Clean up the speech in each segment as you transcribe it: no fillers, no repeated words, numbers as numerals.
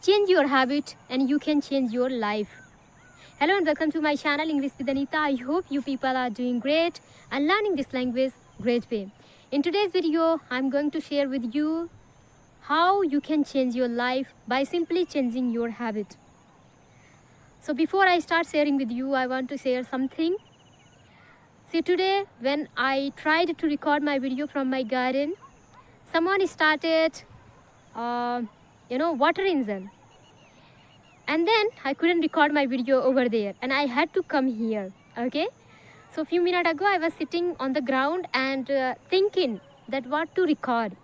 change your habit and you can change your life. Hello and welcome to my channel English with Anita. I hope you people are doing great and learning this language great way. In today's video, I'm going to share with you how you can change your life by simply changing your habit. So before I start sharing with you, I want to share something. See, today when I tried to record my video from my garden, someone started water engine, and then I couldn't record my video over there and I had to come here. Okay, so a few minutes ago I was sitting on the ground and thinking that what to record.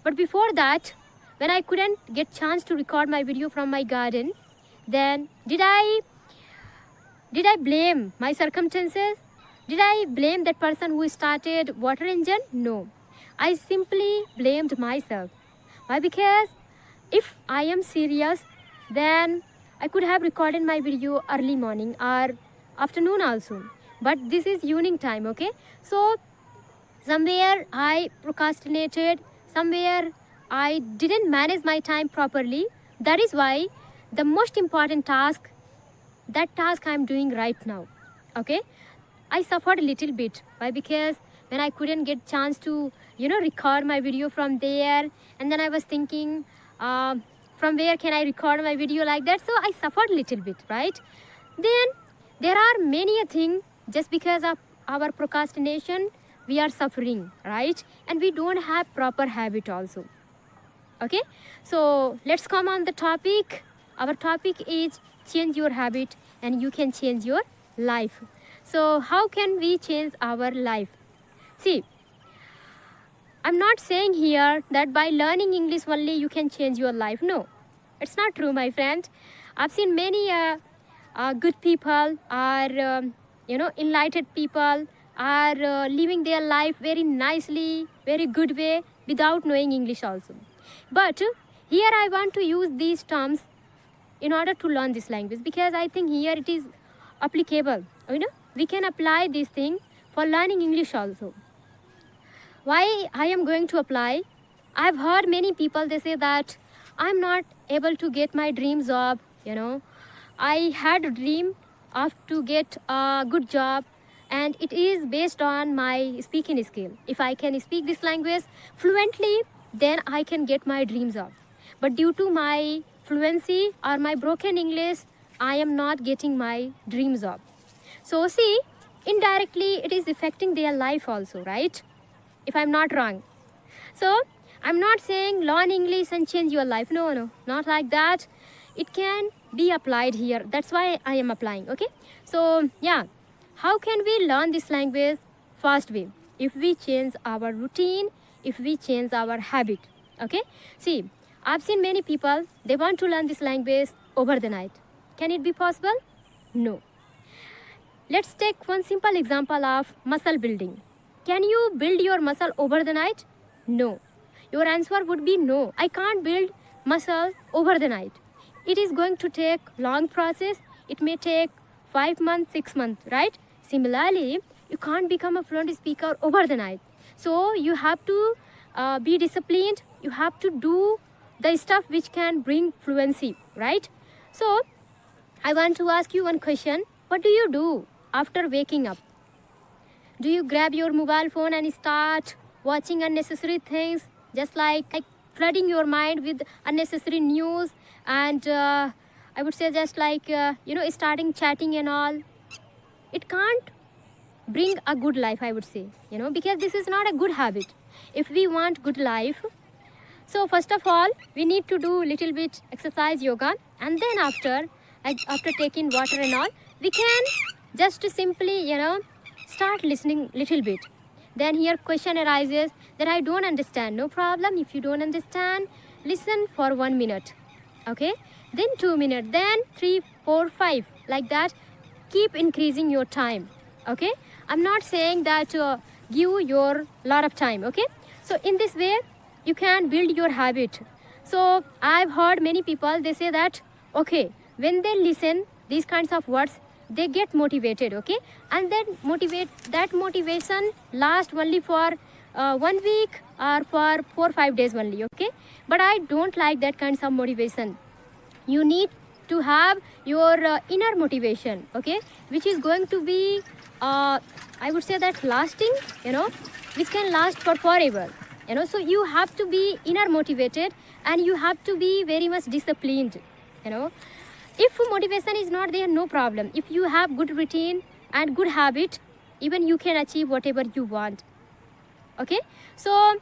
But before that, when I couldn't get chance to record my video from my garden, then did I blame my circumstances? Did I blame that person who started water engine? No, I simply blamed myself. Why? Because if I am serious, then I could have recorded my video early morning or afternoon also. But this is evening time, okay? So somewhere I procrastinated, somewhere I didn't manage my time properly. That is why the most important task, that task I am doing right now, okay? I suffered a little bit. Why? Because when I couldn't get chance to record my video from there, and then I was thinking from where can I record my video, like that. So I suffered a little bit, right? Then there are many a thing, just because of our procrastination we are suffering, right? And we don't have proper habit also. Okay, so let's come on the topic. Our topic is change your habit and you can change your life. So how can we change our life? See, I'm not saying here that by learning English only you can change your life. No, it's not true, my friend. I've seen many good people are, enlightened people are living their life very nicely, very good way without knowing English also. But here I want to use these terms in order to learn this language, because I think here it is applicable. We can apply this thing for learning English also. Why I am going to apply? I've heard many people, they say that I'm not able to get my dream job. I had a dream of to get a good job, and it is based on my speaking skill. If I can speak this language fluently, then I can get my dream job. But due to my fluency or my broken English, I am not getting my dream job. So see, indirectly it is affecting their life also, right? If I'm not wrong. So I'm not saying learn English and change your life. No, not like that. It can be applied here. That's why I am applying. Okay, so yeah, how can we learn this language? First way, if we change our routine, if we change our habit. Okay, see, I've seen many people, they want to learn this language over the night. Can it be possible? No. Let's take one simple example of muscle building. Can you build your muscle over the night? No. Your answer would be no. I can't build muscle over the night. It is going to take long process. It may take 5 months, 6 months, right? Similarly, you can't become a fluent speaker over the night. So you have to be disciplined. You have to do the stuff which can bring fluency, right? So I want to ask you one question. What do you do after waking up? Do you grab your mobile phone and start watching unnecessary things, just like flooding your mind with unnecessary news, and I would say just like starting chatting and all? It can't bring a good life, I would say, because this is not a good habit. If we want good life, so first of all we need to do little bit exercise, yoga, and then after taking water and all, we can just simply start listening little bit. Then here question arises that I don't understand. No problem. If you don't understand, listen for 1 minute. Okay, then 2 minutes, then 3, 4, 5, like that. Keep increasing your time. Okay, I'm not saying that give your lot of time. Okay, so in this way you can build your habit. So I've heard many people, they say that okay, when they listen these kinds of words, they get motivated. Okay, and then that motivation lasts only for 1 week or for 4 or 5 days only. Okay, but I don't like that kinds of motivation. You need to have your inner motivation, okay, which is going to be I would say that lasting, which can last for forever, so you have to be inner motivated, and you have to be very much disciplined, if motivation is not there, no problem. If you have good routine and good habit, even you can achieve whatever you want, okay. So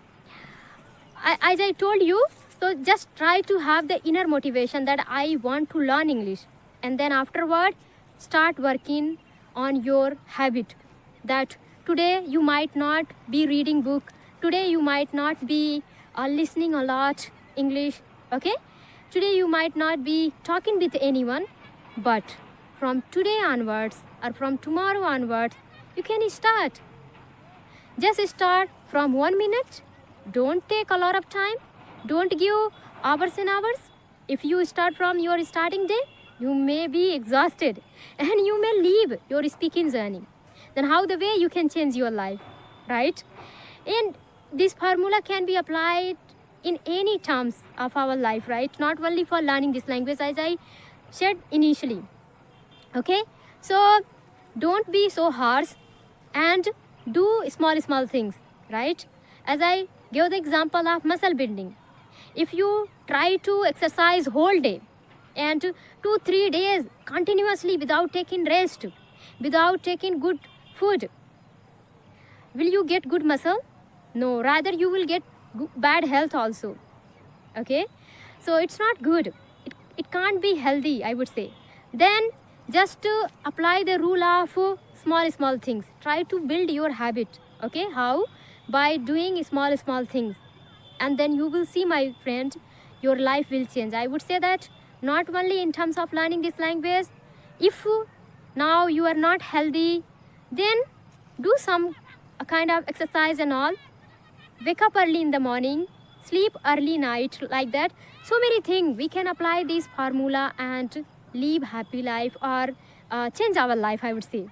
as I told you, so just try to have the inner motivation that I want to learn English, and then afterward start working on your habit. That today you might not be reading book, today you might not be listening a lot English, okay. Today you might not be talking with anyone, but from today onwards or from tomorrow onwards, you can start. Just start from 1 minute. Don't take a lot of time. Don't give hours and hours. If you start from your starting day, you may be exhausted and you may leave your speaking journey. Then how the way you can change your life, right? And this formula can be applied in any terms of our life, right? Not only for learning this language, as I said initially, okay. So don't be so harsh and do small things, right? As I gave the example of muscle building, if you try to exercise whole day and 2-3 days continuously without taking rest, without taking good food, will you get good muscle? No, rather you will get bad health also, okay. So it's not good, it can't be healthy, I would say. Then just apply the rule of small things. Try to build your habit, okay. How? By doing small things, and then you will see, my friend, your life will change. I would say that not only in terms of learning this language. If now you are not healthy, then do some kind of exercise and all. Wake up early in the morning, sleep early night, like that. So many things we can apply this formula and live happy life, or change our life, I would say,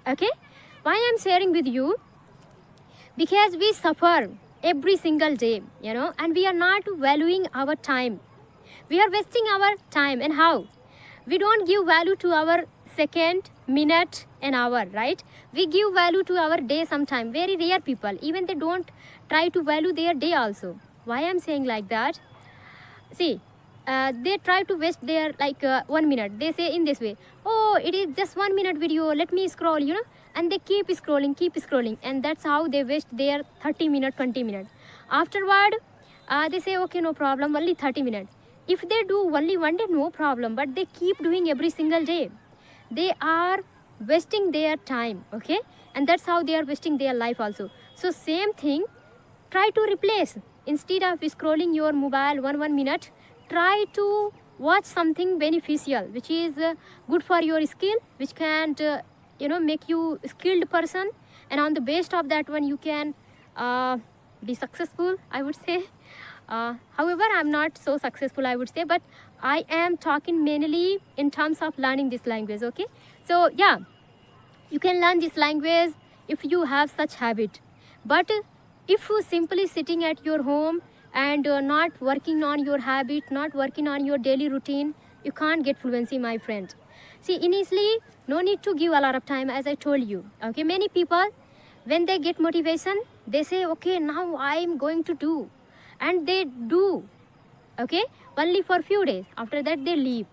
okay. Why I'm sharing with you? Because we suffer every single day, and we are not valuing our time. We are wasting our time. And how? We don't give value to our second, minute and hour, right? We give value to our day sometime. Very rare people, even they don't try to value their day also. Why I'm saying like that? See, they try to waste their 1 minute. They say in this way, oh, it is just 1 minute video, let me scroll, and they keep scrolling, and that's how they waste their 30 minutes, 20 minutes. Afterward, they say, okay, no problem, only 30 minutes. If they do only one day, no problem, but they keep doing every single day, they are wasting their time, okay. And that's how they are wasting their life also. So same thing, try to replace. Instead of scrolling your mobile 1 minute, try to watch something beneficial, which is good for your skill, which can make you a skilled person, and on the base of that one you can be successful, I would say. However, I'm not so successful, I would say, but I am talking mainly in terms of learning this language, okay. So yeah, you can learn this language if you have such habit. But if you simply sitting at your home and not working on your habit, not working on your daily routine, you can't get fluency, my friend. See, initially, no need to give a lot of time, as I told you, okay. Many people, when they get motivation, they say, okay, now I'm going to do, and they do, okay, only for few days. After that, they leave.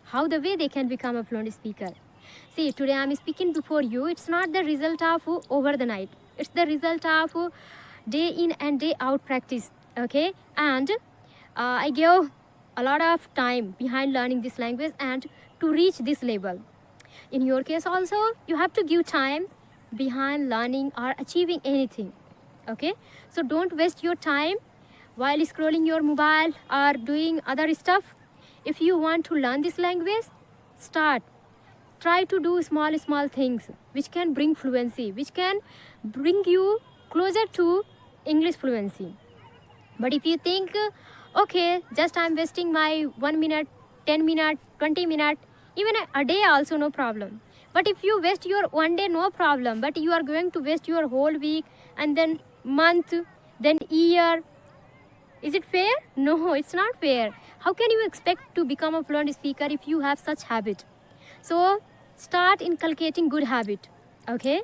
How the way they can become a fluent speaker? See, today I'm speaking before you. It's not the result of over the night. It's the result of day in and day out practice, okay. And I gave a lot of time behind learning this language and to reach this level. In your case also, you have to give time behind learning or achieving anything, okay. So don't waste your time while scrolling your mobile or doing other stuff. If you want to learn this language, start. Try to do small things which can bring fluency, which can bring you closer to English fluency. But if you think, okay, just I'm wasting my 1 minute, 10 minute, 20 minute, even a day also, no problem. But if you waste your one day, no problem. But you are going to waste your whole week, and then month, then year. Is it fair? No, it's not fair. How can you expect to become a fluent speaker if you have such habit? So start inculcating good habit. Okay,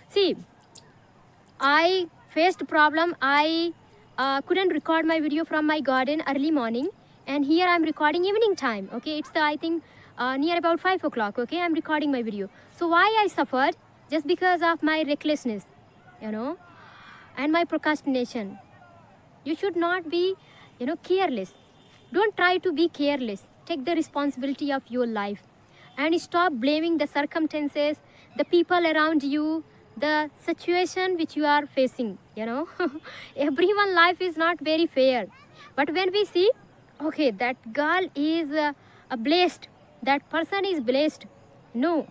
see, I faced problem. I couldn't record my video from my garden early morning, and here I'm recording evening time. Okay, it's the, I think near about 5 o'clock. Okay, I'm recording my video. So why I suffered? Just because of my recklessness, you know, and my procrastination. You should not be, you know, careless. Don't try to be careless. Take the responsibility of your life and stop blaming the circumstances, the people around you, the situation which you are facing, you know. Everyone's life is not very fair. But when we see, okay, that girl is blessed, that person is blessed. No.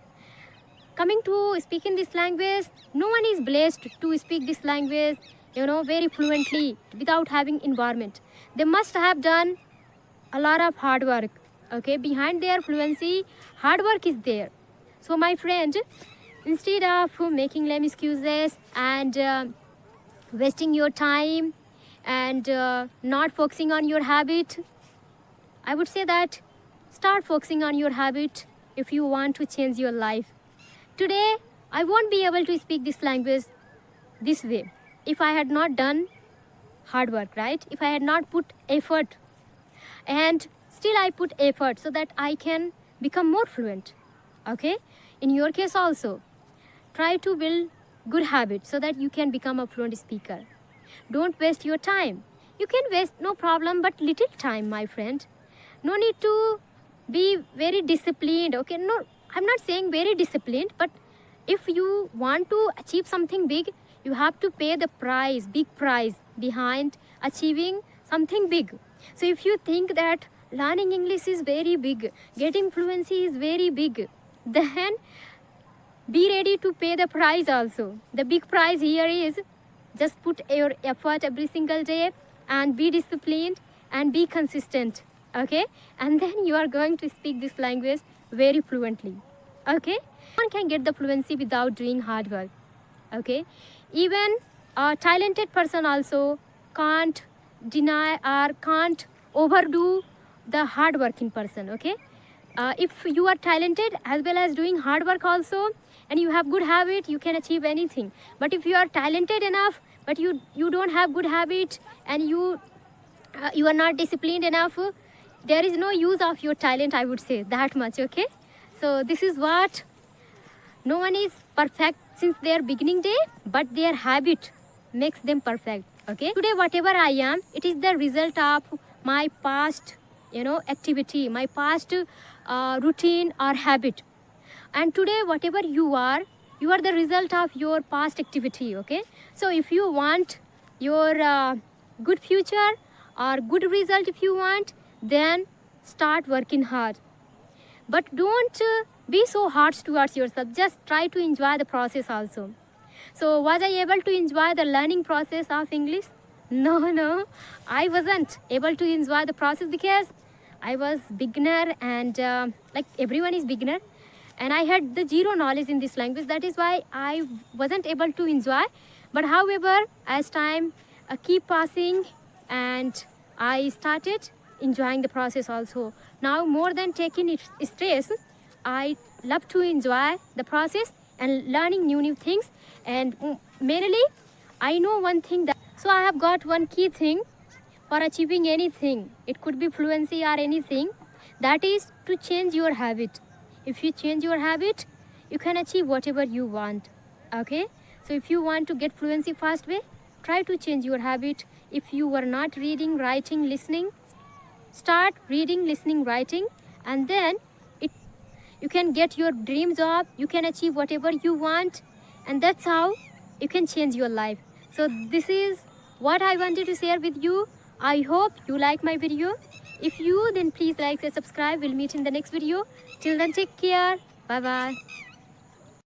Coming to speaking this language, no one is blessed to speak this language, you know, very fluently without having environment. They must have done a lot of hard work. Okay, behind their fluency, hard work is there. So my friend, instead of making lame excuses and wasting your time and not focusing on your habit, I would say that start focusing on your habit if you want to change your life. Today, I won't be able to speak this language this way if I had not done hard work, right? If I had not put effort, and still I put effort so that I can become more fluent. Okay, in your case also, try to build good habits so that you can become a fluent speaker. Don't waste your time. You can waste, no problem, but little time, my friend. No need to be very disciplined. Okay, no, I'm not saying very disciplined, but if you want to achieve something big, you have to pay the price, big price behind achieving something big. So if you think that learning English is very big, getting fluency is very big, then be ready to pay the price also. The big price here is just put your effort every single day and be disciplined and be consistent. Okay, and then you are going to speak this language very fluently. Okay, one can get the fluency without doing hard work. Okay, even a talented person also can't deny or can't overdo the hard working person. Okay, if you are talented as well as doing hard work also, and you have good habit, you can achieve anything. But if you are talented enough but you don't have good habit and you are not disciplined enough, there is no use of your talent, I would say that much. Okay, so this is what, no one is perfect since their beginning day, but their habit makes them perfect. Okay, today whatever I am, it is the result of my past, you know, activity, my past routine or habit. And today whatever you are the result of your past activity. Okay, so if you want your good future or good result, if you want, then start working hard. But don't be so harsh towards yourself. Just try to enjoy the process also. So was I able to enjoy the learning process of English? No, I wasn't able to enjoy the process because I was beginner, and like everyone is beginner, and I had the zero knowledge in this language. That is why I wasn't able to enjoy. But however, as time keep passing, and I started enjoying the process also. Now more than taking it stress, I love to enjoy the process and learning new things. And mainly I know one thing, that so I have got one key thing for achieving anything. It could be fluency or anything. That is to change your habit. If you change your habit, you can achieve whatever you want. Okay, so if you want to get fluency fast way, try to change your habit. If you were not reading, writing, listening, start reading, listening, writing, and then you can get your dream job, you can achieve whatever you want, and that's how you can change your life. So this is what I wanted to share with you. I hope you like my video. If you, then please like and subscribe. We'll meet in the next video. Till then, take care. Bye bye.